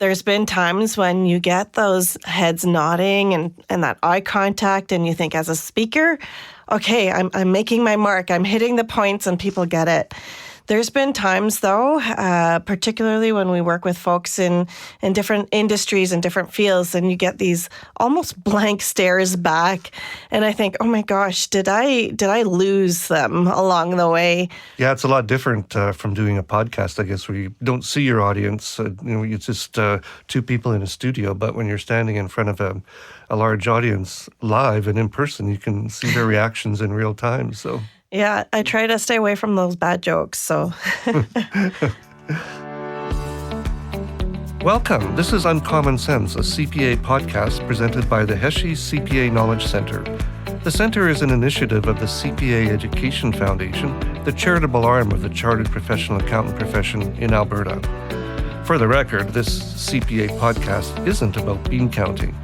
There's been times when you get those heads nodding and that eye contact, and you think as a speaker, okay, I'm making my mark, I'm hitting the points and people get it. There's been times, though, particularly when we work with folks in different industries and different fields, and you get these almost blank stares back. And I think, oh my gosh, did I lose them along the way? Yeah, it's a lot different from doing a podcast, I guess, where you don't see your audience. It's just two people in a studio. But when you're standing in front of a large audience live and in person, you can see their reactions in real time. So. Yeah, I try to stay away from those bad jokes, so. Welcome. This is Uncommon Sense, a CPA podcast presented by the Heshi CPA Knowledge Center. The center is an initiative of the CPA Education Foundation, the charitable arm of the Chartered Professional Accountant profession in Alberta. For the record, this CPA podcast isn't about bean counting.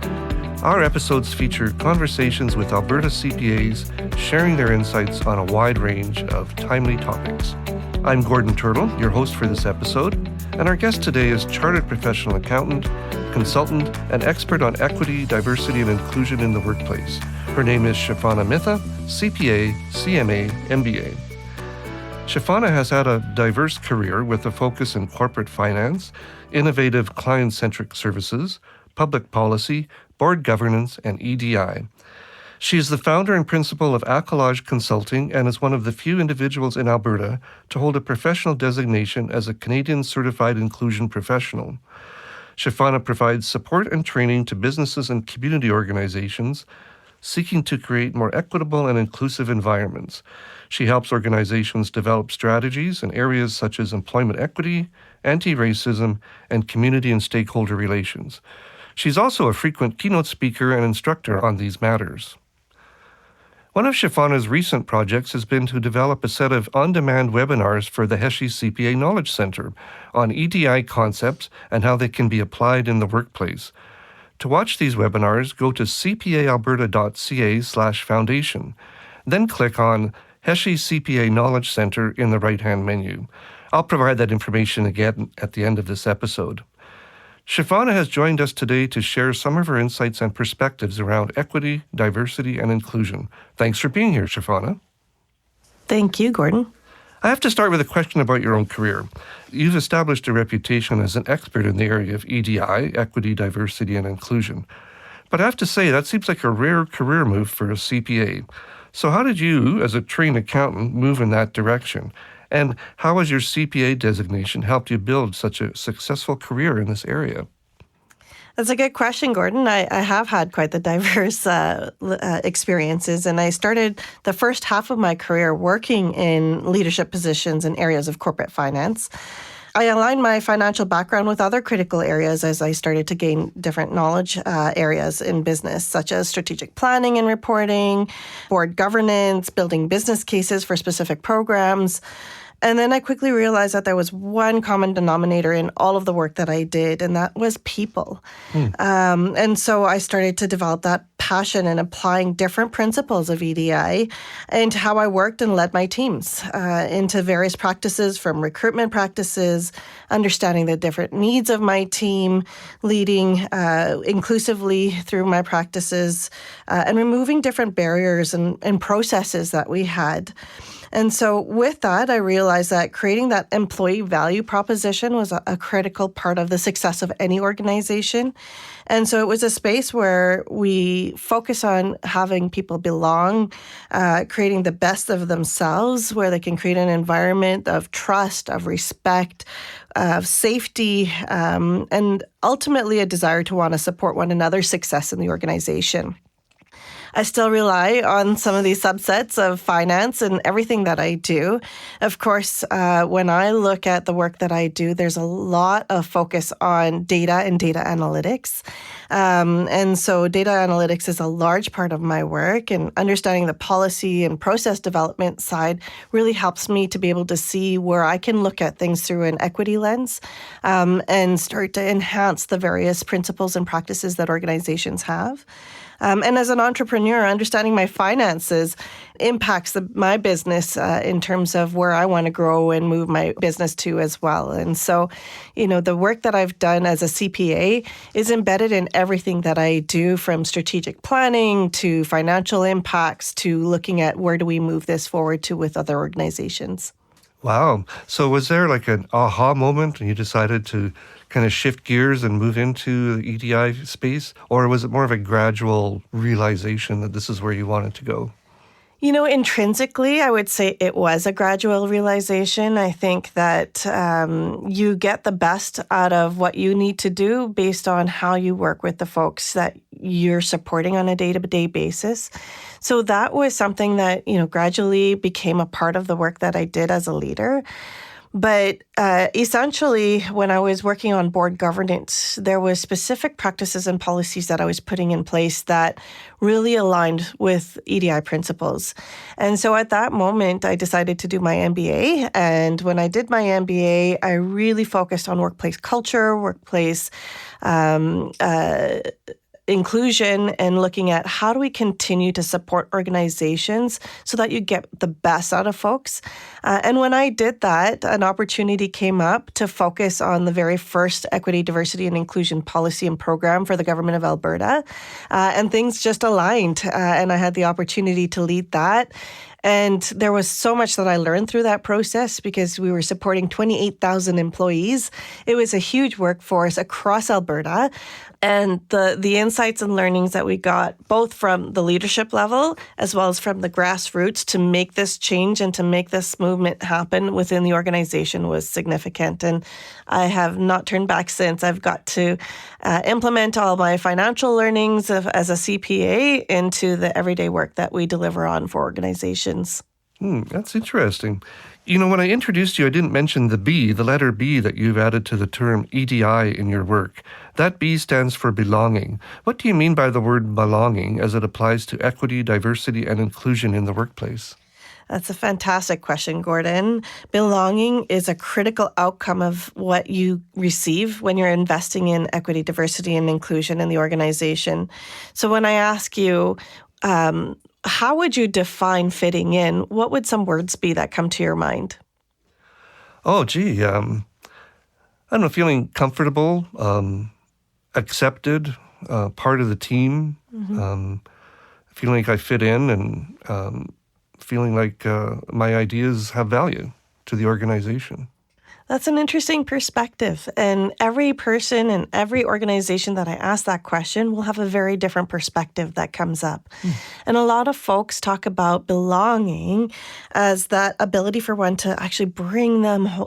Our episodes feature conversations with Alberta CPAs sharing their insights on a wide range of timely topics. I'm Gordon Turtle, your host for this episode, and our guest today is Chartered Professional Accountant, Consultant, and expert on equity, diversity, and inclusion in the workplace. Her name is Shafana Mitha, CPA, CMA, MBA. Shafana has had a diverse career with a focus in corporate finance, innovative client-centric services, public policy, board governance, and EDI. She is the founder and principal of Accolage Consulting and is one of the few individuals in Alberta to hold a professional designation as a Canadian Certified Inclusion Professional. Shafana provides support and training to businesses and community organizations seeking to create more equitable and inclusive environments. She helps organizations develop strategies in areas such as employment equity, anti-racism, and community and stakeholder relations. She's also a frequent keynote speaker and instructor on these matters. One of Shafana's recent projects has been to develop a set of on-demand webinars for the Heshi CPA Knowledge Center on EDI concepts and how they can be applied in the workplace. To watch these webinars, go to cpaalberta.ca/foundation, then click on Heshi CPA Knowledge Center in the right-hand menu. I'll provide that information again at the end of this episode. Shafana has joined us today to share some of her insights and perspectives around equity, diversity, and inclusion. Thanks for being here, Shafana. Thank you, Gordon. I have to start with a question about your own career. You've established a reputation as an expert in the area of EDI, equity, diversity, and inclusion. But I have to say, that seems like a rare career move for a CPA. So how did you, as a trained accountant, move in that direction? And how has your CPA designation helped you build such a successful career in this area? That's a good question, Gordon. I have had quite the diverse experiences, and I started the first half of my career working in leadership positions in areas of corporate finance. I aligned my financial background with other critical areas as I started to gain different knowledge areas in business, such as strategic planning and reporting, board governance, building business cases for specific programs. And then I quickly realized that there was one common denominator in all of the work that I did, and that was people. And so I started to develop that passion in applying different principles of EDI into how I worked and led my teams, into various practices, from recruitment practices, understanding the different needs of my team, leading inclusively through my practices, and removing different barriers and processes that we had. And so with that, I realized that creating that employee value proposition was a critical part of the success of any organization. And so it was a space where we focus on having people belong, creating the best of themselves, where they can create an environment of trust, of respect, of safety, and ultimately a desire to want to support one another's success in the organization. I still rely on some of these subsets of finance and everything that I do. Of course, when I look at the work that I do, there's a lot of focus on data and data analytics. And so data analytics is a large part of my work, and understanding the policy and process development side really helps me to be able to see where I can look at things through an equity lens and start to enhance the various principles and practices that organizations have. And as an entrepreneur, understanding my finances impacts my business in terms of where I want to grow and move my business to as well. And so, the work that I've done as a CPA is embedded in everything that I do, from strategic planning to financial impacts to looking at where do we move this forward to with other organizations. Wow. So was there like an aha moment and you decided to kind of shift gears and move into the EDI space? Or was it more of a gradual realization that this is where you wanted to go? Intrinsically, I would say it was a gradual realization. I think that you get the best out of what you need to do based on how you work with the folks that you're supporting on a day-to-day basis. So that was something that, gradually became a part of the work that I did as a leader. But essentially, when I was working on board governance, there was specific practices and policies that I was putting in place that really aligned with EDI principles. And so at that moment, I decided to do my MBA. And when I did my MBA, I really focused on workplace culture, workplace inclusion, and looking at how do we continue to support organizations so that you get the best out of folks. And when I did that, an opportunity came up to focus on the very first equity, diversity, and inclusion policy and program for the government of Alberta. And things just aligned, and I had the opportunity to lead that. And there was so much that I learned through that process because we were supporting 28,000 employees. It was a huge workforce across Alberta. And the insights and learnings that we got, both from the leadership level as well as from the grassroots to make this change and to make this movement happen within the organization, was significant. And I have not turned back since. I've got to implement all my financial learnings as a CPA into the everyday work that we deliver on for organizations. That's interesting. When I introduced you, I didn't mention the letter B that you've added to the term EDI in your work. That B stands for belonging. What do you mean by the word belonging as it applies to equity, diversity, and inclusion in the workplace? That's a fantastic question, Gordon. Belonging is a critical outcome of what you receive when you're investing in equity, diversity, and inclusion in the organization. So when I ask you, how would you define fitting in? What would some words be that come to your mind? Oh, gee, I don't know, feeling comfortable, accepted, part of the team, feeling like I fit in, and feeling like my ideas have value to the organization. That's an interesting perspective. And every person and every organization that I ask that question will have a very different perspective that comes up. And a lot of folks talk about belonging as that ability for one to actually bring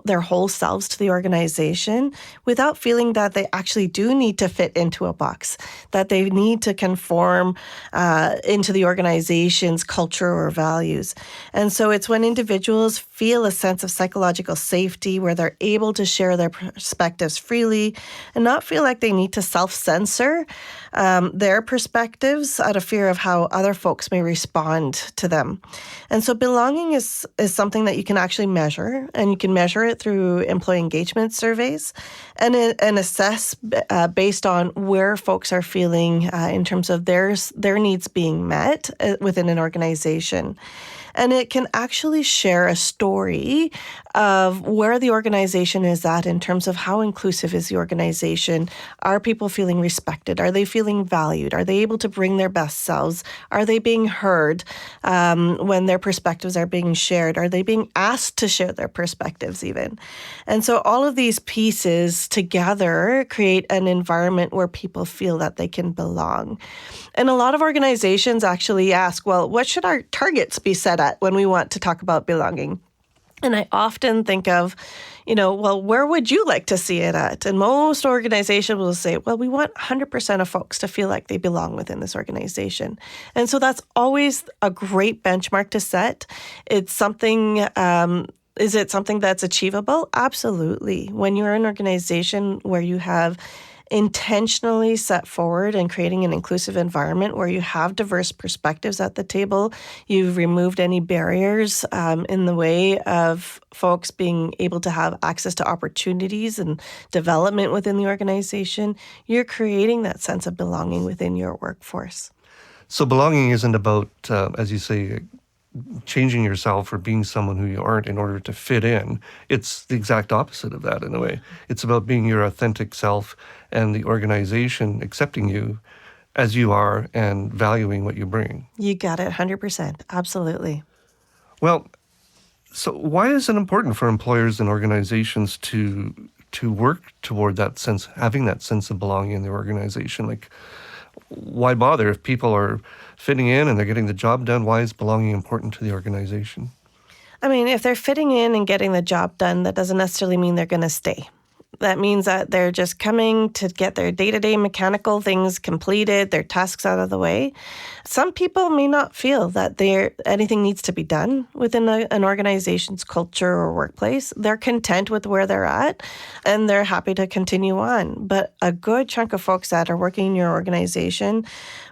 their whole selves to the organization without feeling that they actually do need to fit into a box, that they need to conform into the organization's culture or values. And so it's when individuals feel a sense of psychological safety where they're able to share their perspectives freely and not feel like they need to self-censor their perspectives out of fear of how other folks may respond to them. And so belonging is something that you can actually measure, and you can measure it through employee engagement surveys and assess based on where folks are feeling in terms of their needs being met within an organization. And it can actually share a story of where the organization is at in terms of how inclusive is the organization. Are people feeling respected? Are they feeling valued? Are they able to bring their best selves? Are they being heard when their perspectives are being shared? Are they being asked to share their perspectives even? And so all of these pieces together create an environment where people feel that they can belong. And a lot of organizations actually ask, well, what should our targets be set at when we want to talk about belonging? And I often think of, well, where would you like to see it at? And most organizations will say, well, we want 100% of folks to feel like they belong within this organization. And so that's always a great benchmark to set. It's something, is it something that's achievable? Absolutely. When you're an organization where you have intentionally set forward and creating an inclusive environment where you have diverse perspectives at the table, you've removed any barriers in the way of folks being able to have access to opportunities and development within the organization, you're creating that sense of belonging within your workforce. So belonging isn't about, as you say, changing yourself or being someone who you aren't in order to fit in. It's the exact opposite of that in a way. It's about being your authentic self and the organization accepting you as you are and valuing what you bring. You got it 100%. Absolutely. Well, so why is it important for employers and organizations to work toward that sense, having that sense of belonging in their organization? Like, why bother if people are fitting in and they're getting the job done? Why is belonging important to the organization? I mean, if they're fitting in and getting the job done, that doesn't necessarily mean they're going to stay. That means that they're just coming to get their day-to-day mechanical things completed, their tasks out of the way. Some people may not feel that anything needs to be done within an organization's culture or workplace. They're content with where they're at, and they're happy to continue on. But a good chunk of folks that are working in your organization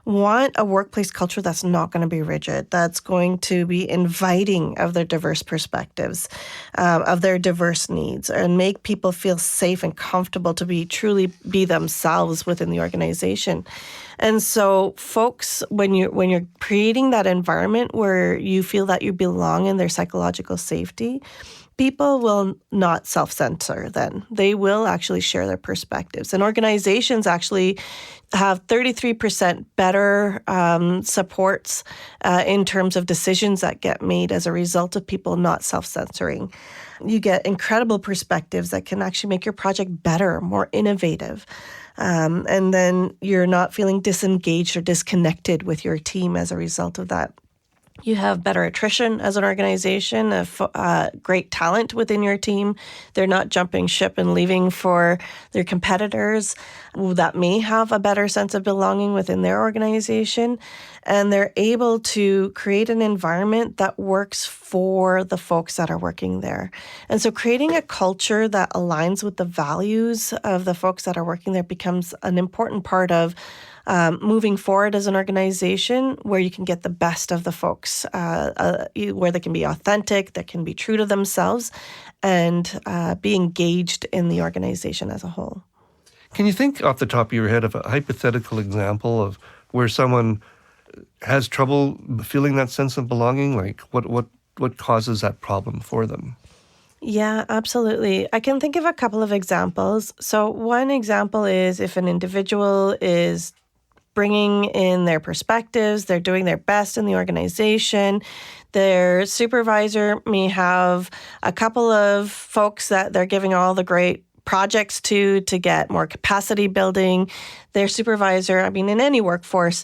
want a workplace culture that's not going to be rigid, that's going to be inviting of their diverse perspectives, of their diverse needs, and make people feel safe and comfortable to truly be themselves within the organization. And so folks, when you're creating that environment where you feel that you belong in their psychological safety, people will not self-censor then. They will actually share their perspectives. And organizations actually have 33% better supports in terms of decisions that get made as a result of people not self-censoring. You get incredible perspectives that can actually make your project better, more innovative. And then you're not feeling disengaged or disconnected with your team as a result of that. You have better attrition as an organization, great talent within your team. They're not jumping ship and leaving for their competitors that may have a better sense of belonging within their organization. And they're able to create an environment that works for the folks that are working there. And so creating a culture that aligns with the values of the folks that are working there becomes an important part of moving forward as an organization where you can get the best of the folks, where they can be authentic, they can be true to themselves, and be engaged in the organization as a whole. Can you think off the top of your head of a hypothetical example of where someone has trouble feeling that sense of belonging? Like what causes that problem for them? Yeah, absolutely. I can think of a couple of examples. So one example is if an individual is bringing in their perspectives, they're doing their best in the organization. Their supervisor may have a couple of folks that they're giving all the great projects to get more capacity building. Their supervisor, I mean, in any workforce,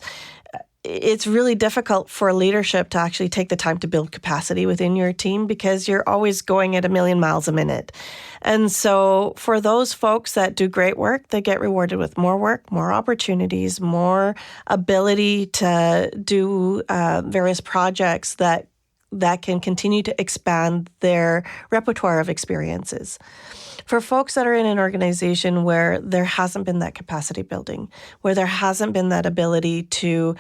it's really difficult for leadership to actually take the time to build capacity within your team because you're always going at 1,000,000 miles a minute. And so for those folks that do great work, they get rewarded with more work, more opportunities, more ability to do various projects that can continue to expand their repertoire of experiences. For folks that are in an organization where there hasn't been that capacity building, where there hasn't been that ability to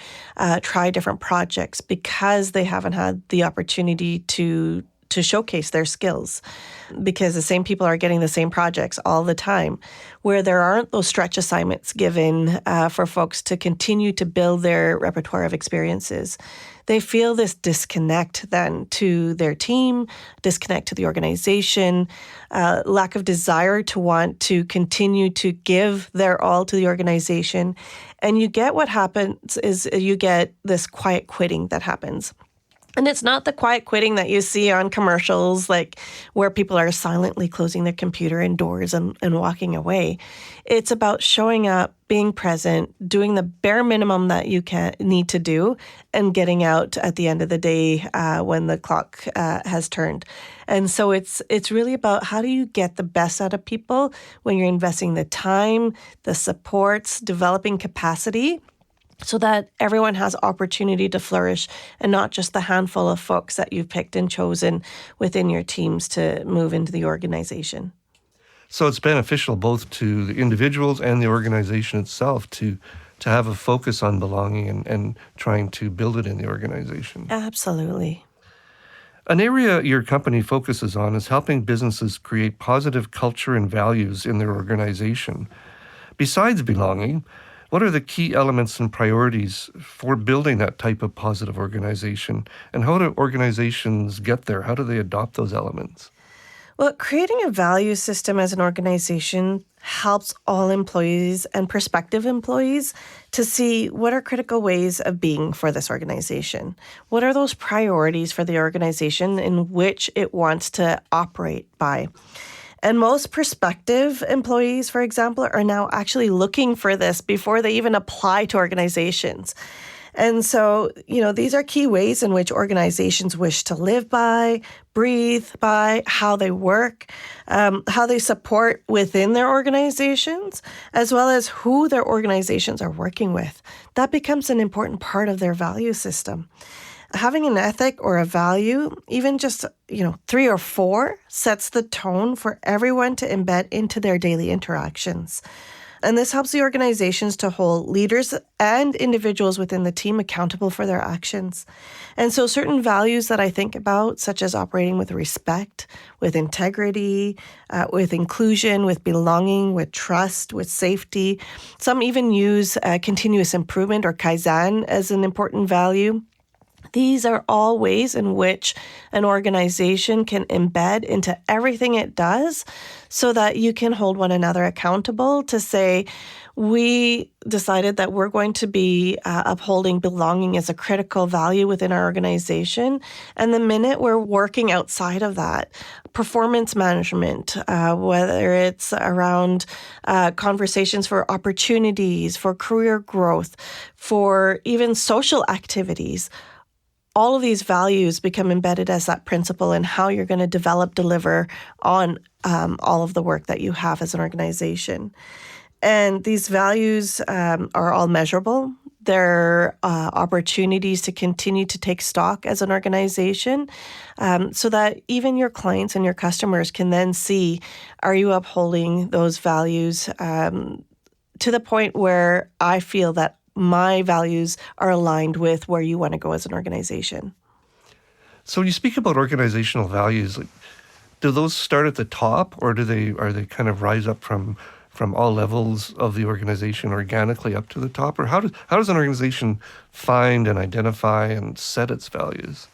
try different projects because they haven't had the opportunity to showcase their skills, because the same people are getting the same projects all the time, where there aren't those stretch assignments given for folks to continue to build their repertoire of experiences. They feel this disconnect then to their team, disconnect to the organization, lack of desire to want to continue to give their all to the organization. And you get what happens is you get this quiet quitting that happens. And it's not the quiet quitting that you see on commercials, like where people are silently closing their computer indoors and walking away. It's about showing up, being present, doing the bare minimum that you need to do, and getting out at the end of the day when the clock has turned. And so it's really about how do you get the best out of people when you're investing the time, the supports, developing capacity, so that everyone has opportunity to flourish and not just the handful of folks that you've picked and chosen within your teams to move into the organization. So it's beneficial both to the individuals and the organization itself to have a focus on belonging and trying to build it in the organization. Absolutely. An area your company focuses on is helping businesses create positive culture and values in their organization. Besides belonging, What are the key elements and priorities for building that type of positive organization? And how do organizations get there? How do they adopt those elements? Well, creating a value system as an organization helps all employees and prospective employees to see what are critical ways of being for this organization. What are those priorities for the organization in which it wants to operate by? And most prospective employees, for example, are now actually looking for this before they even apply to organizations. And so, these are key ways in which organizations wish to live by, breathe by, how they work, how they support within their organizations, as well as who their organizations are working with. That becomes an important part of their value system. Having an ethic or a value, even just, 3 or 4, sets the tone for everyone to embed into their daily interactions. And this helps the organizations to hold leaders and individuals within the team accountable for their actions. And so certain values that I think about, such as operating with respect, with integrity, with inclusion, with belonging, with trust, with safety. Some even use continuous improvement or Kaizen as an important value. These are all ways in which an organization can embed into everything it does so that you can hold one another accountable to say, we decided that we're going to be upholding belonging as a critical value within our organization. And the minute we're working outside of that, performance management, whether it's around conversations for opportunities, for career growth, for even social activities, all of these values become embedded as that principle in how you're going to deliver on all of the work that you have as an organization. And these values are all measurable. They're opportunities to continue to take stock as an organization so that even your clients and your customers can then see, are you upholding those values to the point where I feel that my values are aligned with where you want to go as an organization. So when you speak about organizational values, do those start at the top, or are they kind of rise up from all levels of the organization organically up to the top? Or how does an organization find and identify and set its values?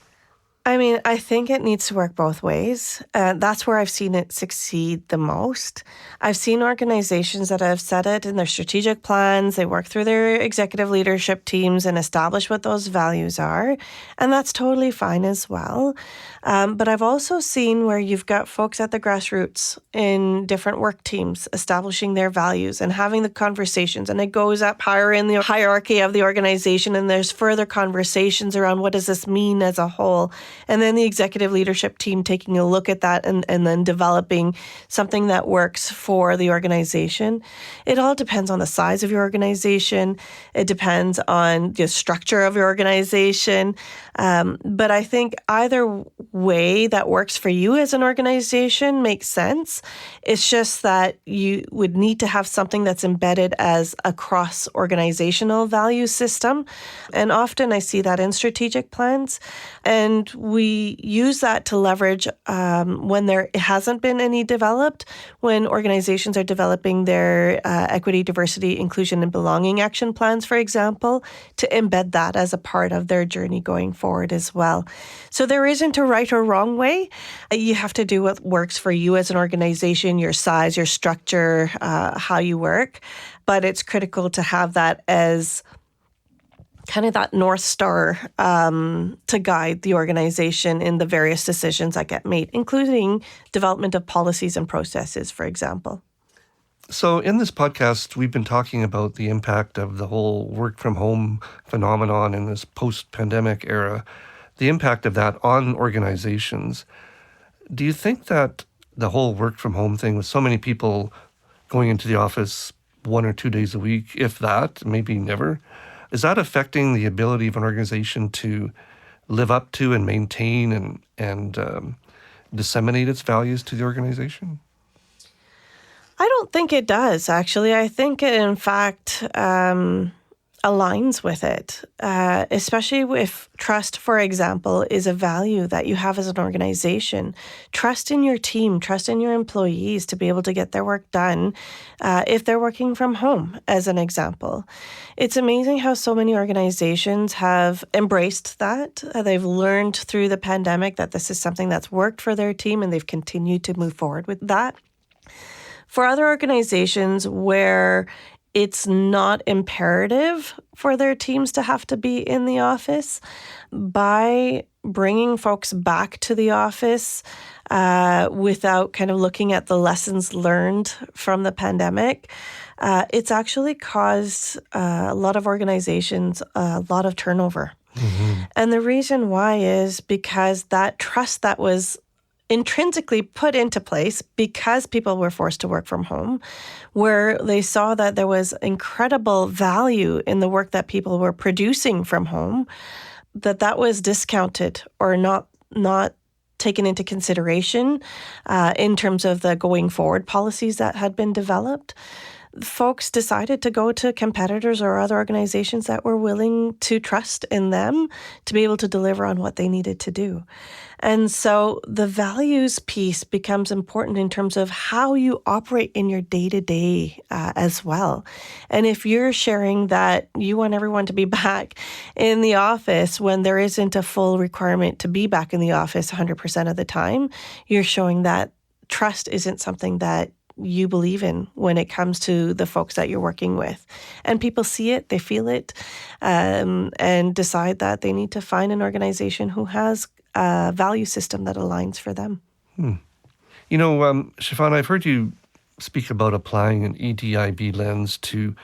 I think it needs to work both ways. That's where I've seen it succeed the most. I've seen organizations that have set it in their strategic plans. They work through their executive leadership teams and establish what those values are. And that's totally fine as well. But I've also seen where you've got folks at the grassroots in different work teams establishing their values and having the conversations. And it goes up higher in the hierarchy of the organization. And there's further conversations around what does this mean as a whole. And then the executive leadership team taking a look at that and then developing something that works for the organization. It all depends on the size of your organization. It depends on the structure of your organization. But I think either way that works for you as an organization makes sense. It's just that you would need to have something that's embedded as a cross-organizational value system. And often I see that in strategic plans. And we use that to leverage when there hasn't been any developed, when organizations are developing their equity, diversity, inclusion, and belonging action plans, for example, to embed that as a part of their journey going forward as well. So there isn't a right or wrong way. You have to do what works for you as an organization, your size, your structure, how you work. But it's critical to have that as kind of that North Star to guide the organization in the various decisions that get made, including development of policies and processes, for example. So in this podcast, we've been talking about the impact of the whole work from home phenomenon in this post-pandemic era, the impact of that on organizations. Do you think that the whole work from home thing, with so many people going into the office 1 or 2 days a week, if that, maybe never, is that affecting the ability of an organization to live up to and maintain and disseminate its values to the organization? I don't think it does, actually. I think, in fact, aligns with it, especially if trust, for example, is a value that you have as an organization. Trust in your team, trust in your employees to be able to get their work done if they're working from home, as an example. It's amazing how so many organizations have embraced that. They've learned through the pandemic that this is something that's worked for their team, and they've continued to move forward with that. For other organizations where it's not imperative for their teams to have to be in the office, by bringing folks back to the office without kind of looking at the lessons learned from the pandemic, it's actually caused a lot of organizations a lot of turnover. Mm-hmm. And the reason why is because that trust that was intrinsically put into place because people were forced to work from home, where they saw that there was incredible value in the work that people were producing from home, that was discounted or not taken into consideration in terms of the going forward policies that had been developed. Folks decided to go to competitors or other organizations that were willing to trust in them to be able to deliver on what they needed to do. And so the values piece becomes important in terms of how you operate in your day-to-day as well. And if you're sharing that you want everyone to be back in the office when there isn't a full requirement to be back in the office 100% of the time, you're showing that trust isn't something that you believe in when it comes to the folks that you're working with. And people see it, they feel it, and decide that they need to find an organization who has a value system that aligns for them. You know, Shafana, I've heard you speak about applying an EDIB lens to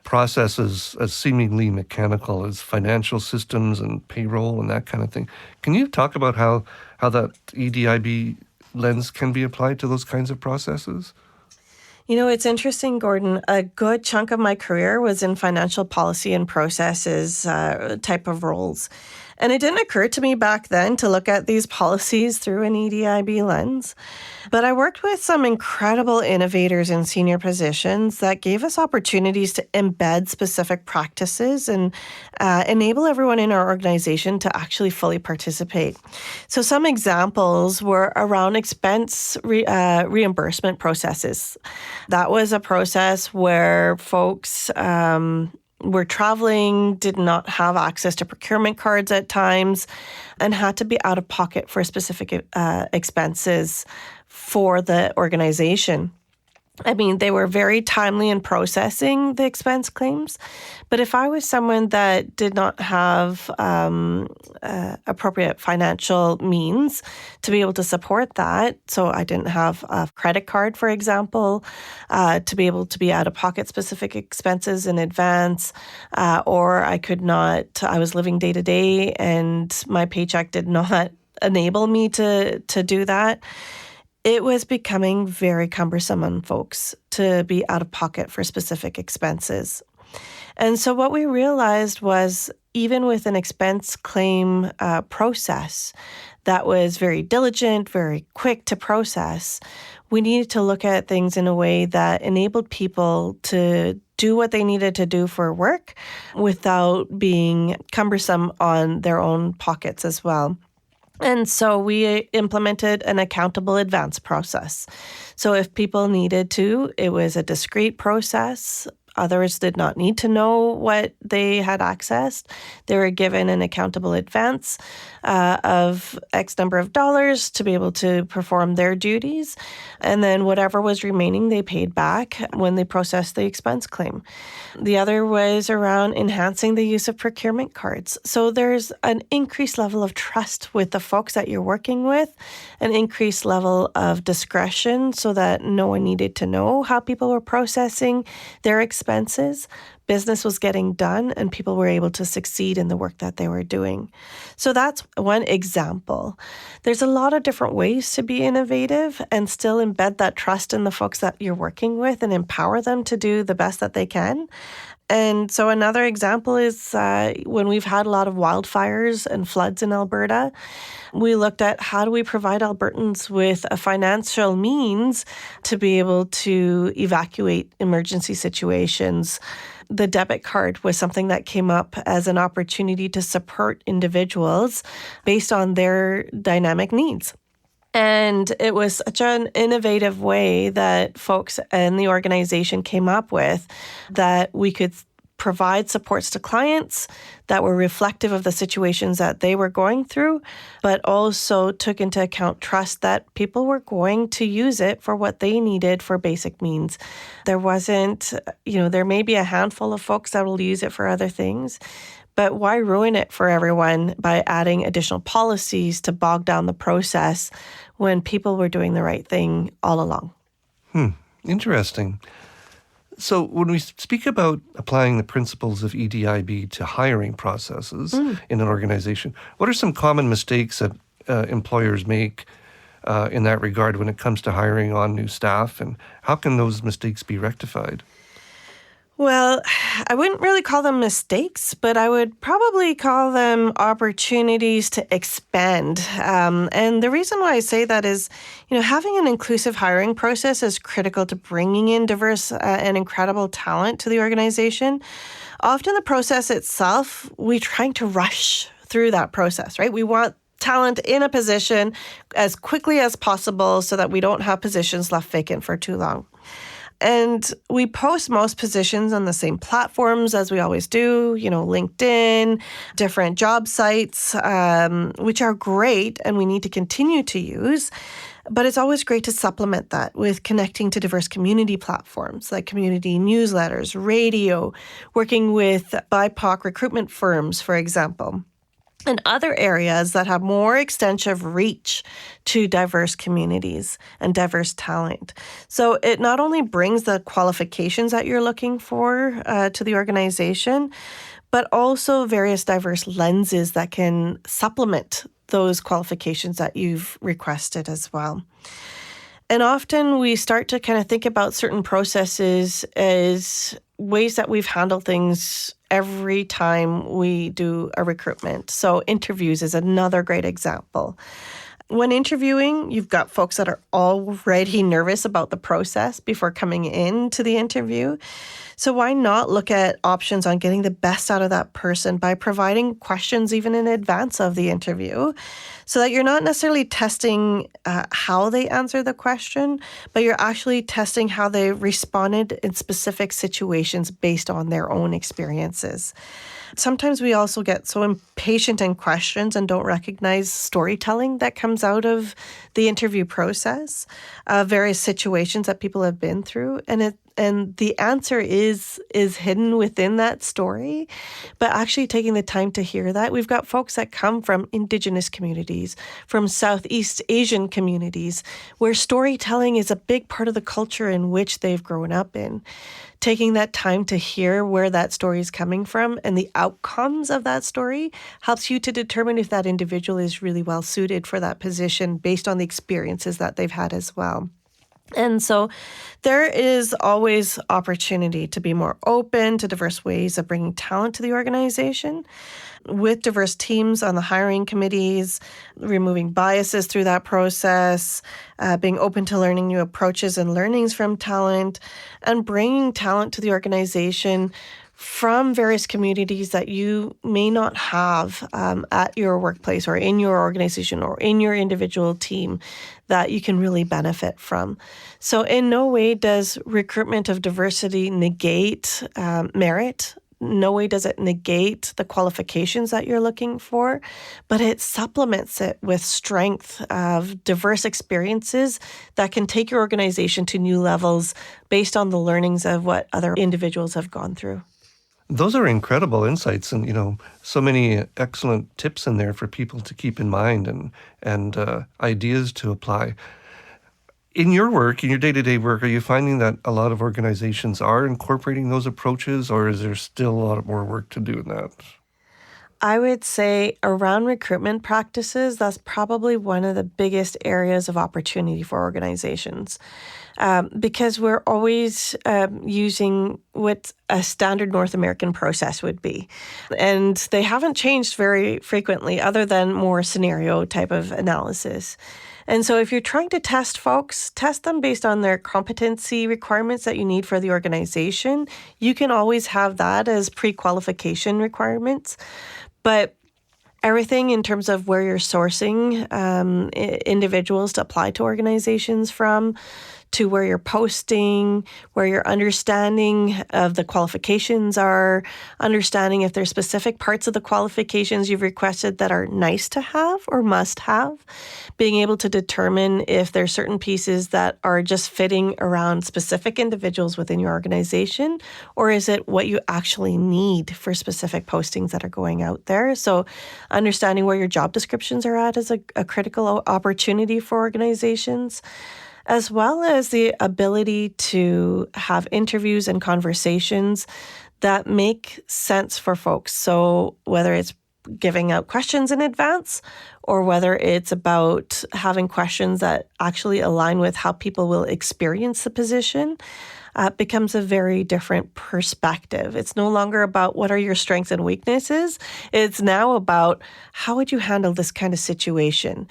processes as seemingly mechanical as financial systems and payroll and that kind of thing. Can you talk about how that EDIB lens can be applied to those kinds of processes? You know, it's interesting, Gordon. A good chunk of my career was in financial policy and processes type of roles. And it didn't occur to me back then to look at these policies through an EDIB lens. But I worked with some incredible innovators in senior positions that gave us opportunities to embed specific practices and enable everyone in our organization to actually fully participate. So some examples were around expense reimbursement processes. That was a process where folks were traveling, did not have access to procurement cards at times, and had to be out of pocket for specific expenses for the organization. I mean, they were very timely in processing the expense claims, but if I was someone that did not have appropriate financial means to be able to support that, so I didn't have a credit card, for example, to be able to be out of pocket specific expenses in advance, or I was living day to day and my paycheck did not enable me to do that. It was becoming very cumbersome on folks to be out of pocket for specific expenses. And so what we realized was even with an expense claim process that was very diligent, very quick to process, we needed to look at things in a way that enabled people to do what they needed to do for work without being cumbersome on their own pockets as well. And so we implemented an accountable advance process. So if people needed to, it was a discrete process. Others did not need to know what they had accessed. They were given an accountable advance of X number of dollars to be able to perform their duties. And then whatever was remaining, they paid back when they processed the expense claim. The other was around enhancing the use of procurement cards. So there's an increased level of trust with the folks that you're working with, an increased level of discretion so that no one needed to know how people were processing their expenses. Business was getting done and people were able to succeed in the work that they were doing. So that's one example. There's a lot of different ways to be innovative and still embed that trust in the folks that you're working with and empower them to do the best that they can. And so another example is when we've had a lot of wildfires and floods in Alberta, we looked at how do we provide Albertans with a financial means to be able to evacuate emergency situations the debit card was something that came up as an opportunity to support individuals based on their dynamic needs. And it was such an innovative way that folks in the organization came up with that we could provide supports to clients that were reflective of the situations that they were going through, but also took into account trust that people were going to use it for what they needed for basic needs. There wasn't, there may be a handful of folks that will use it for other things, but why ruin it for everyone by adding additional policies to bog down the process when people were doing the right thing all along? Interesting. So when we speak about applying the principles of EDIB to hiring processes in an organization, what are some common mistakes that employers make in that regard when it comes to hiring on new staff, and how can those mistakes be rectified? Well, I wouldn't really call them mistakes, but I would probably call them opportunities to expand. And the reason why I say that is, having an inclusive hiring process is critical to bringing in diverse and incredible talent to the organization. Often the process itself, we're trying to rush through that process, right? We want talent in a position as quickly as possible so that we don't have positions left vacant for too long. And we post most positions on the same platforms as we always do, LinkedIn, different job sites, which are great and we need to continue to use. But it's always great to supplement that with connecting to diverse community platforms like community newsletters, radio, working with BIPOC recruitment firms, for example, and other areas that have more extensive reach to diverse communities and diverse talent. So it not only brings the qualifications that you're looking for to the organization, but also various diverse lenses that can supplement those qualifications that you've requested as well. And often we start to kind of think about certain processes as ways that we've handled things every time we do a recruitment. So interviews is another great example. When interviewing, you've got folks that are already nervous about the process before coming into the interview. So why not look at options on getting the best out of that person by providing questions even in advance of the interview so that you're not necessarily testing how they answer the question, but you're actually testing how they responded in specific situations based on their own experiences. Sometimes we also get so impatient in questions and don't recognize storytelling that comes out of the interview process, various situations that people have been through. And the answer is hidden within that story, but actually taking the time to hear that. We've got folks that come from Indigenous communities, from Southeast Asian communities, where storytelling is a big part of the culture in which they've grown up in. Taking that time to hear where that story is coming from and the outcomes of that story helps you to determine if that individual is really well suited for that position based on the experiences that they've had as well. And so there is always opportunity to be more open to diverse ways of bringing talent to the organization with diverse teams on the hiring committees, removing biases through that process, being open to learning new approaches and learnings from talent, and bringing talent to the organization from various communities that you may not have at your workplace or in your organization or in your individual team that you can really benefit from. So in no way does recruitment of diversity negate merit. No way does it negate the qualifications that you're looking for, but it supplements it with strength of diverse experiences that can take your organization to new levels based on the learnings of what other individuals have gone through. Those are incredible insights and, so many excellent tips in there for people to keep in mind and ideas to apply. In your work, in your day-to-day work, are you finding that a lot of organizations are incorporating those approaches, or is there still a lot more work to do in that? I would say around recruitment practices, that's probably one of the biggest areas of opportunity for organizations. Because we're always using what a standard North American process would be. And they haven't changed very frequently other than more scenario type of analysis. And so if you're trying to test folks, test them based on their competency requirements that you need for the organization. You can always have that as pre-qualification requirements. But everything in terms of where you're sourcing individuals to apply to organizations from, to where you're posting, where your understanding of the qualifications are, understanding if there's specific parts of the qualifications you've requested that are nice to have or must have, being able to determine if there's certain pieces that are just fitting around specific individuals within your organization, or is it what you actually need for specific postings that are going out there. So understanding where your job descriptions are at is a critical opportunity for organizations, as well as the ability to have interviews and conversations that make sense for folks. So whether it's giving out questions in advance or whether it's about having questions that actually align with how people will experience the position, becomes a very different perspective. It's no longer about what are your strengths and weaknesses. It's now about how would you handle this kind of situation,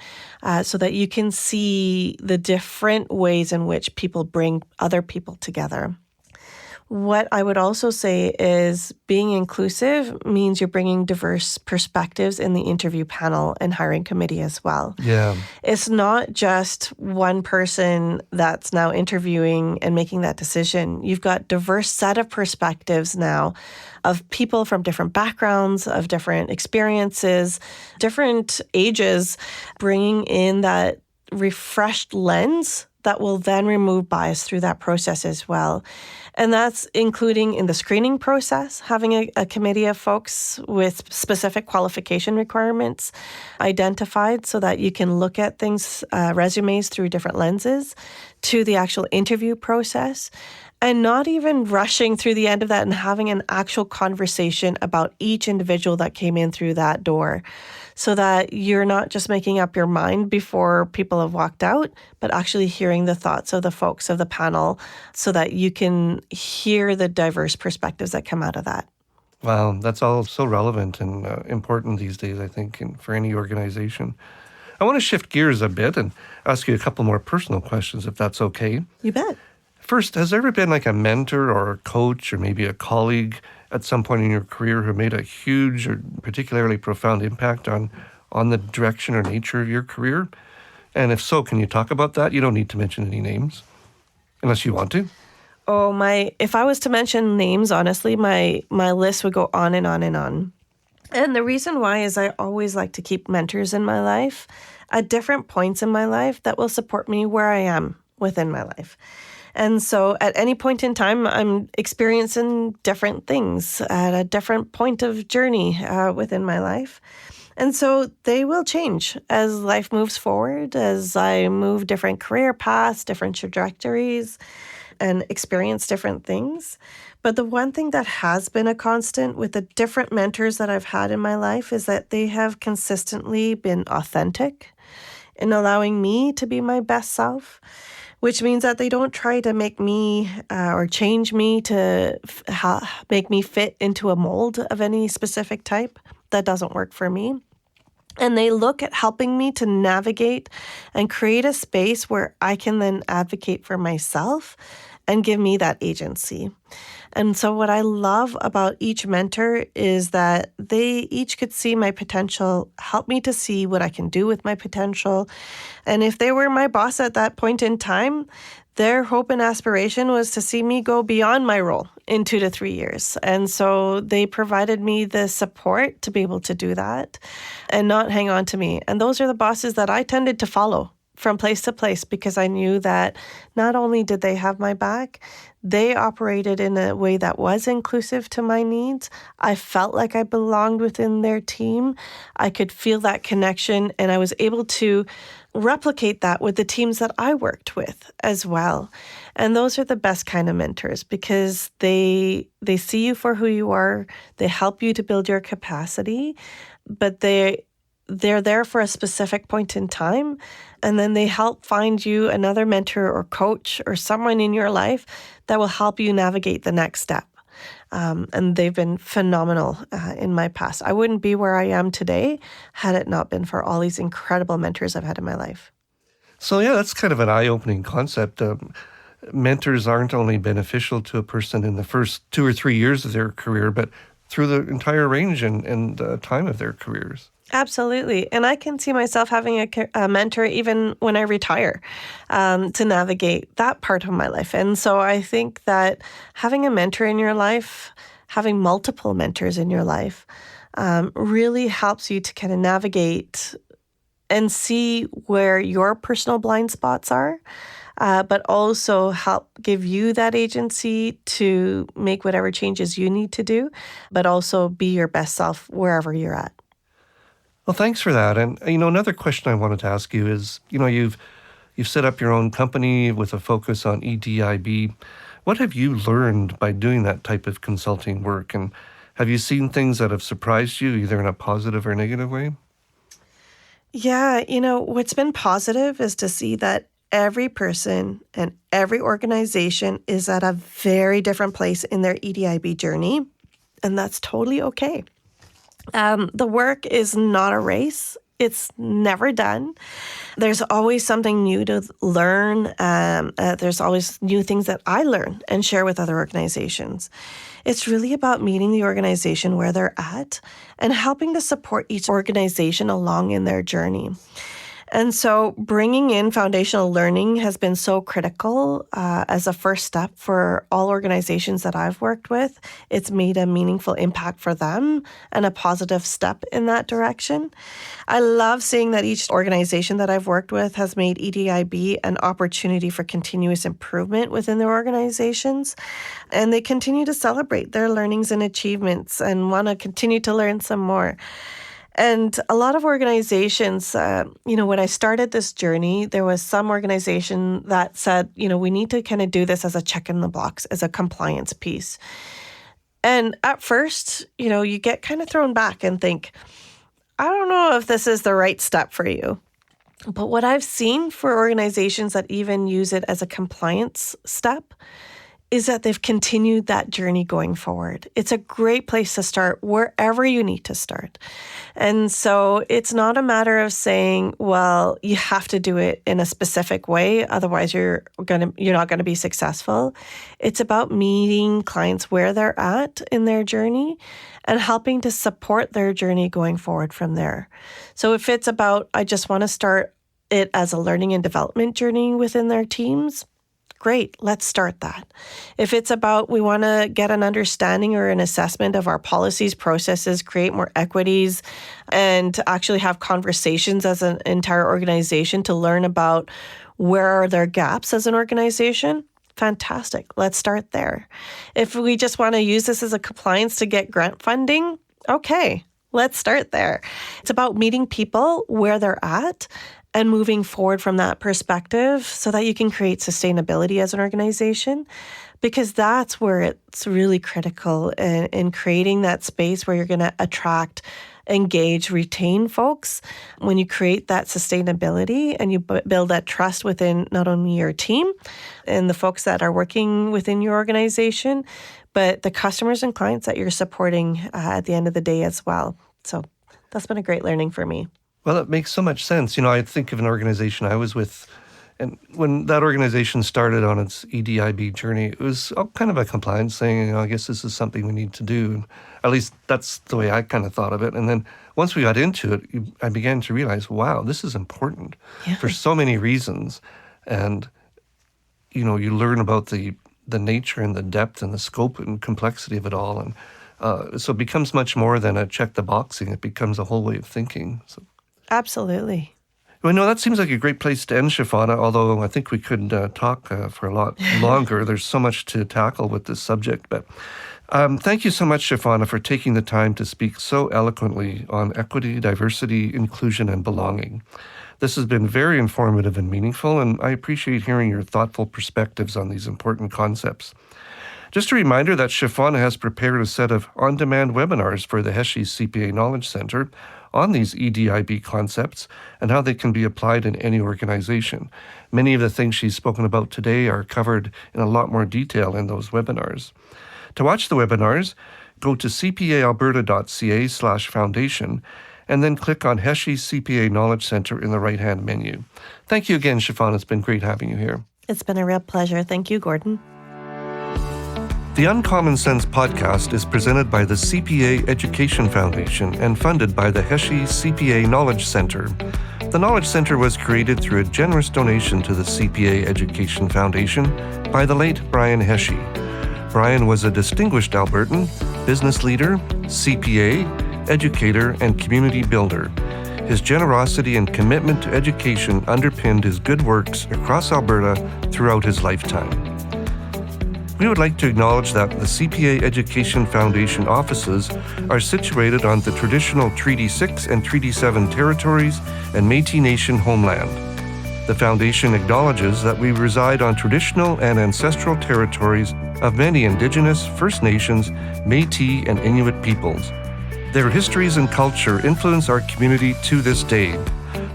so that you can see the different ways in which people bring other people together. What I would also say is being inclusive means you're bringing diverse perspectives in the interview panel and hiring committee as well. Yeah. It's not just one person that's now interviewing and making that decision. You've got diverse set of perspectives now of people from different backgrounds, of different experiences, different ages, bringing in that refreshed lens that will then remove bias through that process as well. And that's including in the screening process, having a committee of folks with specific qualification requirements identified so that you can look at things, resumes through different lenses, to the actual interview process, and not even rushing through the end of that and having an actual conversation about each individual that came in through that door, so that you're not just making up your mind before people have walked out, but actually hearing the thoughts of the folks of the panel so that you can hear the diverse perspectives that come out of that. Wow, that's all so relevant and important these days, I think, for any organization. I want to shift gears a bit and ask you a couple more personal questions, if that's okay. You bet. First, has there ever been like a mentor or a coach or maybe a colleague at some point in your career who made a huge or particularly profound impact on the direction or nature of your career? And if so, can you talk about that? You don't need to mention any names, unless you want to. Oh, if I was to mention names, honestly, my list would go on and on and on. And the reason why is I always like to keep mentors in my life at different points in my life that will support me where I am within my life. And so at any point in time, I'm experiencing different things at a different point of journey within my life. And so they will change as life moves forward, as I move different career paths, different trajectories, and experience different things. But the one thing that has been a constant with the different mentors that I've had in my life is that they have consistently been authentic in allowing me to be my best self, which means that they don't try to make me or change me to make me fit into a mold of any specific type. That doesn't work for me. And they look at helping me to navigate and create a space where I can then advocate for myself and give me that agency. And so what I love about each mentor is that they each could see my potential, help me to see what I can do with my potential. And if they were my boss at that point in time, their hope and aspiration was to see me go beyond my role in 2 to 3 years. And so they provided me the support to be able to do that and not hang on to me. And those are the bosses that I tended to follow from place to place, because I knew that not only did they have my back, they operated in a way that was inclusive to my needs. I felt like I belonged within their team. I could feel that connection, and I was able to replicate that with the teams that I worked with as well. And those are the best kind of mentors, because they see you for who you are. They help you to build your capacity, but they're there for a specific point in time, and then they help find you another mentor or coach or someone in your life that will help you navigate the next step. And they've been phenomenal in my past. I wouldn't be where I am today had it not been for all these incredible mentors I've had in my life. So yeah, that's kind of an eye-opening concept. Mentors aren't only beneficial to a person in the first 2 or 3 years of their career, but through the entire range and time of their careers. Absolutely. And I can see myself having a mentor even when I retire, to navigate that part of my life. And so I think that having a mentor in your life, having multiple mentors in your life, really helps you to kind of navigate and see where your personal blind spots are, but also help give you that agency to make whatever changes you need to do, but also be your best self wherever you're at. Well, thanks for that. And another question I wanted to ask you is, you've set up your own company with a focus on EDIB. What have you learned by doing that type of consulting work? And have you seen things that have surprised you, either in a positive or negative way? Yeah, what's been positive is to see that every person and every organization is at a very different place in their EDIB journey, and that's totally okay. The work is not a race. It's never done. There's always something new to learn. There's always new things that I learn and share with other organizations. It's really about meeting the organization where they're at and helping to support each organization along in their journey. And so bringing in foundational learning has been so critical as a first step for all organizations that I've worked with. It's made a meaningful impact for them and a positive step in that direction. I love seeing that each organization that I've worked with has made EDIB an opportunity for continuous improvement within their organizations. And they continue to celebrate their learnings and achievements and want to continue to learn some more. And a lot of organizations, when I started this journey, there was some organization that said, we need to kind of do this as a check in the box, as a compliance piece. And at first, you get kind of thrown back and think, I don't know if this is the right step for you. But what I've seen for organizations that even use it as a compliance step is that they've continued that journey going forward. It's a great place to start wherever you need to start. And so it's not a matter of saying, well, you have to do it in a specific way, otherwise you're not going to be successful. It's about meeting clients where they're at in their journey and helping to support their journey going forward from there. So if it's about, I just want to start it as a learning and development journey within their teams, great, let's start that. If it's about we want to get an understanding or an assessment of our policies, processes, create more equities, and to actually have conversations as an entire organization to learn about where are their gaps as an organization, fantastic, let's start there. If we just want to use this as a compliance to get grant funding, okay, let's start there. It's about meeting people where they're at and moving forward from that perspective so that you can create sustainability as an organization, because that's where it's really critical in creating that space where you're going to attract, engage, retain folks. When you create that sustainability and you build that trust within not only your team and the folks that are working within your organization, but the customers and clients that you're supporting at the end of the day as well. So that's been a great learning for me. Well, it makes so much sense. I think of an organization I was with, and when that organization started on its EDIB journey, it was all kind of a compliance thing. I guess this is something we need to do. And at least that's the way I kind of thought of it. And then once we got into it, I began to realize, wow, this is important for so many reasons. And, you learn about the nature and the depth and the scope and complexity of it all. And so it becomes much more than a check the boxing. It becomes a whole way of thinking. So. Absolutely. Well, no, that seems like a great place to end, Shafana, although I think we could talk for a lot longer. There's so much to tackle with this subject. But thank you so much, Shafana, for taking the time to speak so eloquently on equity, diversity, inclusion, and belonging. This has been very informative and meaningful, and I appreciate hearing your thoughtful perspectives on these important concepts. Just a reminder that Shafana has prepared a set of on-demand webinars for the Heshe CPA Knowledge Center on these EDIB concepts and how they can be applied in any organization. Many of the things she's spoken about today are covered in a lot more detail in those webinars. To watch the webinars, go to cpaalberta.ca/foundation and then click on Heshi's CPA Knowledge Center in the right-hand menu. Thank you again, Shafana. It's been great having you here. It's been a real pleasure. Thank you, Gordon. The Uncommon Sense podcast is presented by the CPA Education Foundation and funded by the Heshi CPA Knowledge Center. The Knowledge Center was created through a generous donation to the CPA Education Foundation by the late Brian Heshi. Brian was a distinguished Albertan, business leader, CPA, educator, and community builder. His generosity and commitment to education underpinned his good works across Alberta throughout his lifetime. We would like to acknowledge that the CPA Education Foundation offices are situated on the traditional Treaty 6 and Treaty 7 territories and Métis Nation homeland. The Foundation acknowledges that we reside on traditional and ancestral territories of many Indigenous, First Nations, Métis, and Inuit peoples. Their histories and culture influence our community to this day.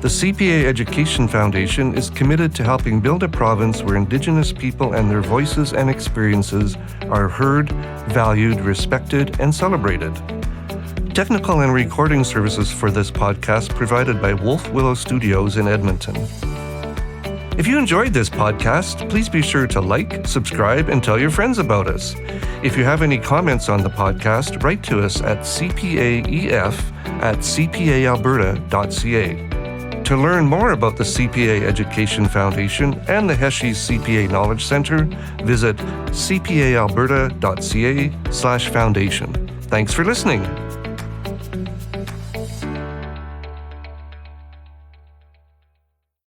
The CPA Education Foundation is committed to helping build a province where Indigenous people and their voices and experiences are heard, valued, respected, and celebrated. Technical and recording services for this podcast provided by Wolf Willow Studios in Edmonton. If you enjoyed this podcast, please be sure to like, subscribe, and tell your friends about us. If you have any comments on the podcast, write to us at cpaef@cpaalberta.ca. To learn more about the CPA Education Foundation and the Heshi CPA Knowledge Center, visit cpaalberta.ca/foundation. Thanks for listening.